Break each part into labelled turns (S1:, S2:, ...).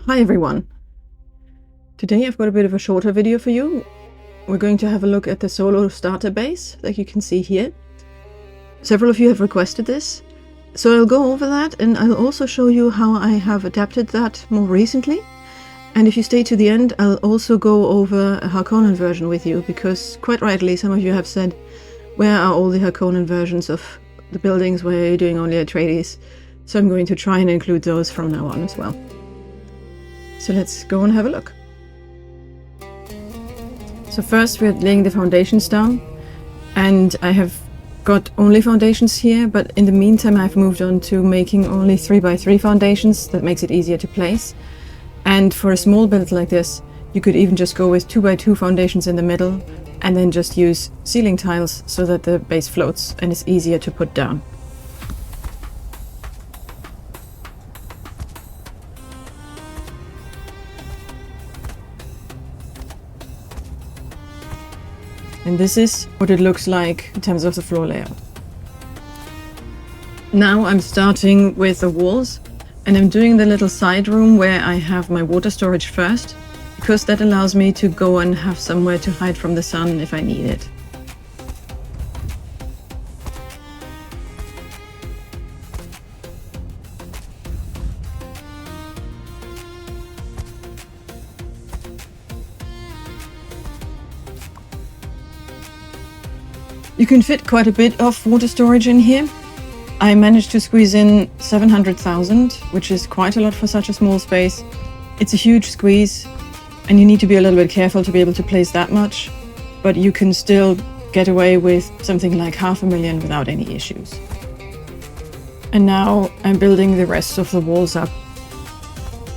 S1: Hi everyone! Today I've got a bit of a shorter video for you. We're going to have a look at the solo starter base that you can see here. Several of you have requested this, so I'll go over that and I'll also show you how I have adapted that more recently. And if you stay to the end, I'll also go over a Harkonnen version with you, because quite rightly some of you have said, where are all the Harkonnen versions of the buildings where you're doing only Atreides? So I'm going to try and include those from now on as well. So let's go and have a look. So first we're laying the foundations down, and I have got only foundations here, but in the meantime I've moved on to making only 3x3 foundations. That makes it easier to place. And for a small build like this, you could even just go with 2x2 foundations in the middle and then just use ceiling tiles so that the base floats and is easier to put down. And this is what it looks like in terms of the floor layout. Now I'm starting with the walls, and I'm doing the little side room where I have my water storage first, because that allows me to go and have somewhere to hide from the sun if I need it. You can fit quite a bit of water storage in here. I managed to squeeze in 700,000, which is quite a lot for such a small space. It's a huge squeeze, and you need to be a little bit careful to be able to place that much, but you can still get away with something like 500,000 without any issues. And now I'm building the rest of the walls up.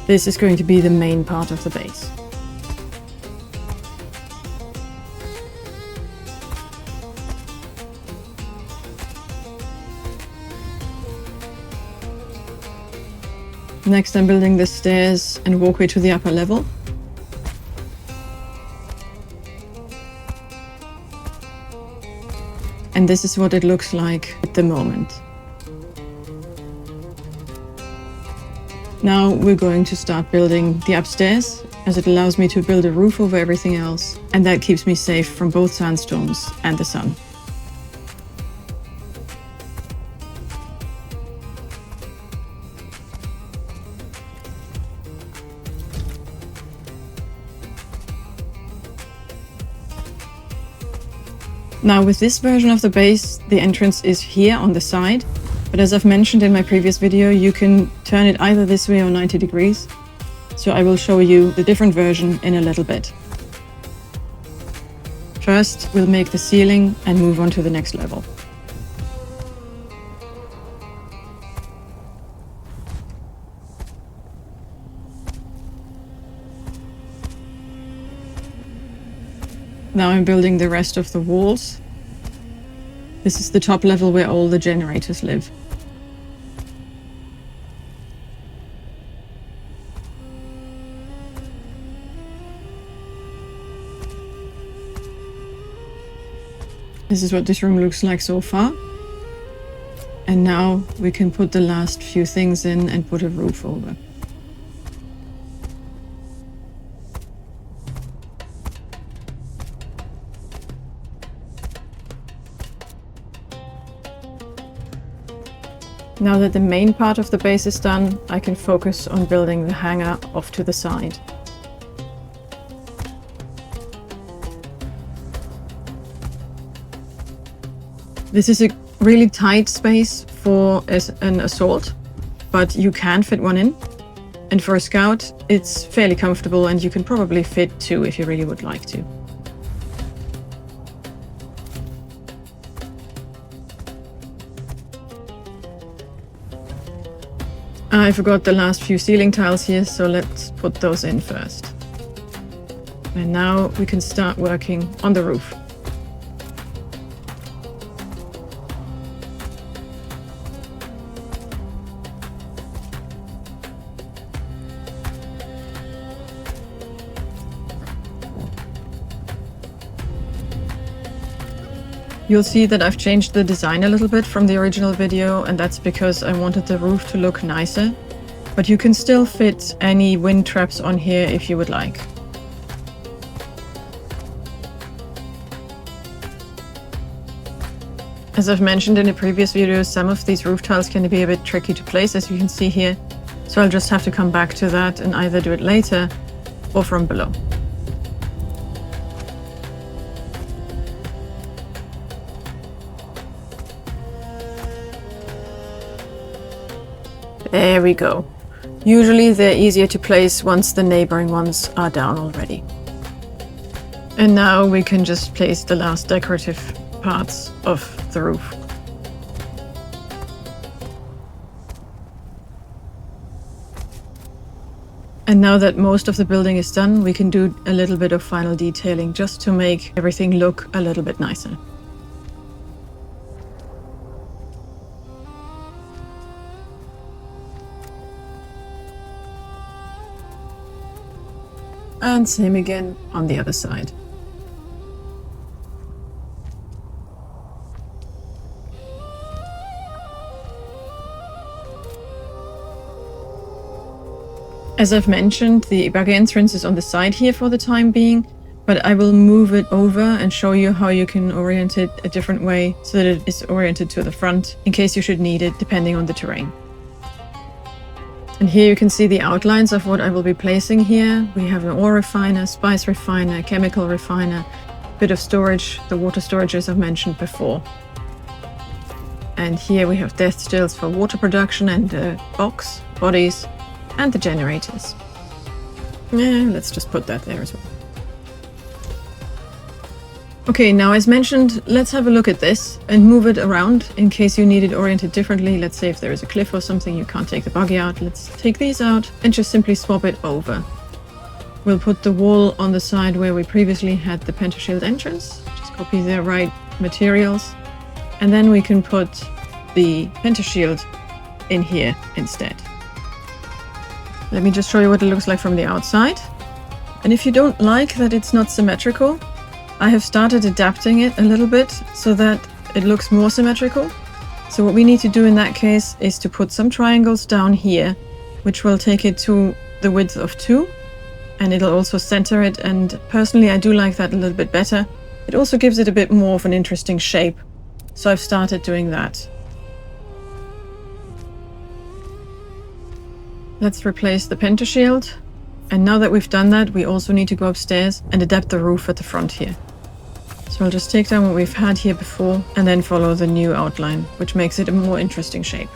S1: This is going to be the main part of the base. Next, I'm building the stairs and walkway to the upper level. And this is what it looks like at the moment. Now we're going to start building the upstairs, as it allows me to build a roof over everything else, and that keeps me safe from both sandstorms and the sun. Now with this version of the base, the entrance is here on the side, but as I've mentioned in my previous video, you can turn it either this way or 90 degrees. So I will show you the different version in a little bit. First, we'll make the ceiling and move on to the next level. Now I'm building the rest of the walls. This is the top level where all the generators live. This is what this room looks like so far. And now we can put the last few things in and put a roof over. Now that the main part of the base is done, I can focus on building the hangar off to the side. This is a really tight space for an assault, but you can fit one in. And for a scout, it's fairly comfortable, and you can probably fit two if you really would like to. I forgot the last few ceiling tiles here, so let's put those in first. And now we can start working on the roof. You'll see that I've changed the design a little bit from the original video, and that's because I wanted the roof to look nicer. but you can still fit any wind traps on here if you would like. As I've mentioned in the previous videos, some of these roof tiles can be a bit tricky to place, as you can see here. So I'll just have to come back to that and either do it later or from below. There we go. Usually they're easier to place once the neighboring ones are down already. And now we can just place the last decorative parts of the roof. And now that most of the building is done, we can do a little bit of final detailing just to make everything look a little bit nicer. And same again on the other side. As I've mentioned, the buggy entrance is on the side here for the time being, but I will move it over and show you how you can orient it a different way so that it is oriented to the front in case you should need it depending on the terrain. And here you can see the outlines of what I will be placing here. We have an ore refiner, spice refiner, chemical refiner, bit of storage, the water storage as I've mentioned before. And here we have death stills for water production and box, bodies, and the generators. Let's just put that there as well. Okay, now as mentioned, let's have a look at this and move it around in case you need it oriented differently. Let's say if there is a cliff or something, you can't take the buggy out. Let's take these out and just simply swap it over. We'll put the wall on the side where we previously had the pentashield entrance. Just copy the right materials. And then we can put the pentashield in here instead. Let me just show you what it looks like from the outside. And if you don't like that it's not symmetrical, I have started adapting it a little bit so that it looks more symmetrical. So what we need to do in that case is to put some triangles down here, which will take it to the width of 2, and it'll also center it. And personally, I do like that a little bit better. It also gives it a bit more of an interesting shape. So I've started doing that. Let's replace the pentashield. And now that we've done that, we also need to go upstairs and adapt the roof at the front here. So I'll just take down what we've had here before and then follow the new outline, which makes it a more interesting shape.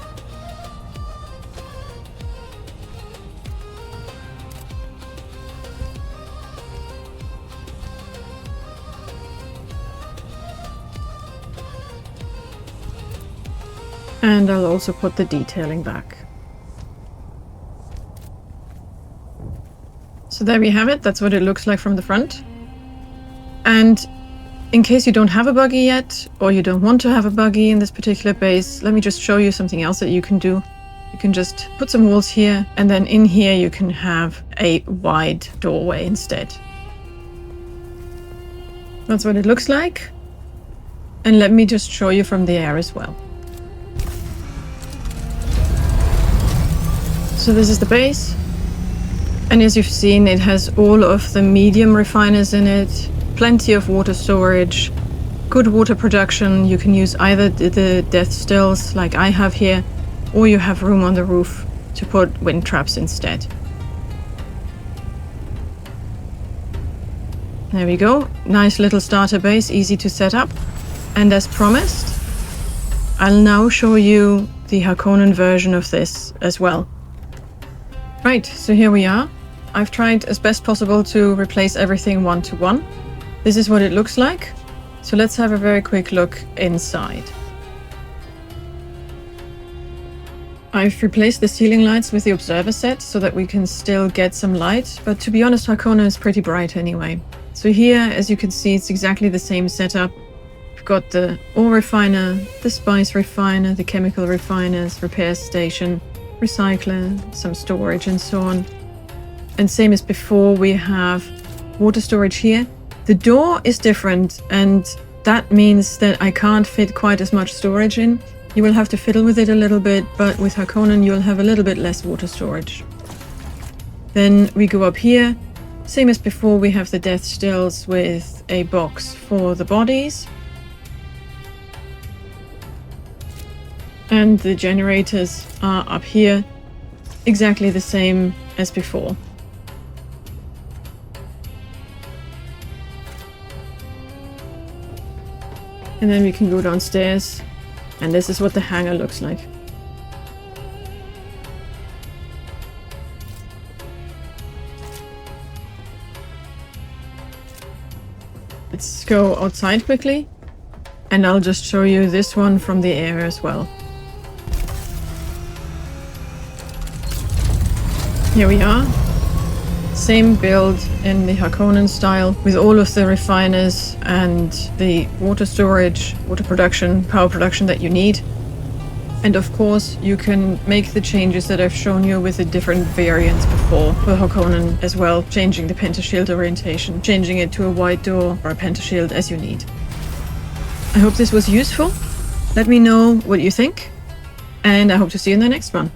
S1: And I'll also put the detailing back. So there we have it. That's what it looks like from the front. And in case you don't have a buggy yet, or you don't want to have a buggy in this particular base, let me just show you something else that you can do. You can just put some walls here, and then in here you can have a wide doorway instead. That's what it looks like. And let me just show you from the air as well. So this is the base. And as you've seen, it has all of the medium refiners in it, plenty of water storage, good water production. You can use either the death stills like I have here, or you have room on the roof to put wind traps instead. There we go. Nice little starter base, easy to set up. And as promised, I'll now show you the Harkonnen version of this as well. Right, so here we are. I've tried as best possible to replace everything one to one. This is what it looks like. So let's have a very quick look inside. I've replaced the ceiling lights with the observer set so that we can still get some light, but to be honest, Harkonnen is pretty bright anyway. So here, as you can see, it's exactly the same setup. We've got the ore refiner, the spice refiner, the chemical refiners, repair station, recycler, some storage and so on. And same as before, we have water storage here. The door is different, and that means that I can't fit quite as much storage in. You will have to fiddle with it a little bit, but with Harkonnen you'll have a little bit less water storage. Then we go up here. Same as before, we have the death stills with a box for the bodies. And the generators are up here, exactly the same as before. And then we can go downstairs, and this is what the hangar looks like. Let's go outside quickly, and I'll just show you this one from the air as well. Here we are. Same build in the Harkonnen style, with all of the refiners and the water storage, water production, power production that you need. And of course, you can make the changes that I've shown you with the different variants before for Harkonnen as well, changing the pentashield orientation, changing it to a wide door or a pentashield as you need. I hope this was useful. Let me know what you think, and I hope to see you in the next one.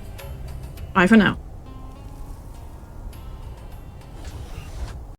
S1: Bye for now.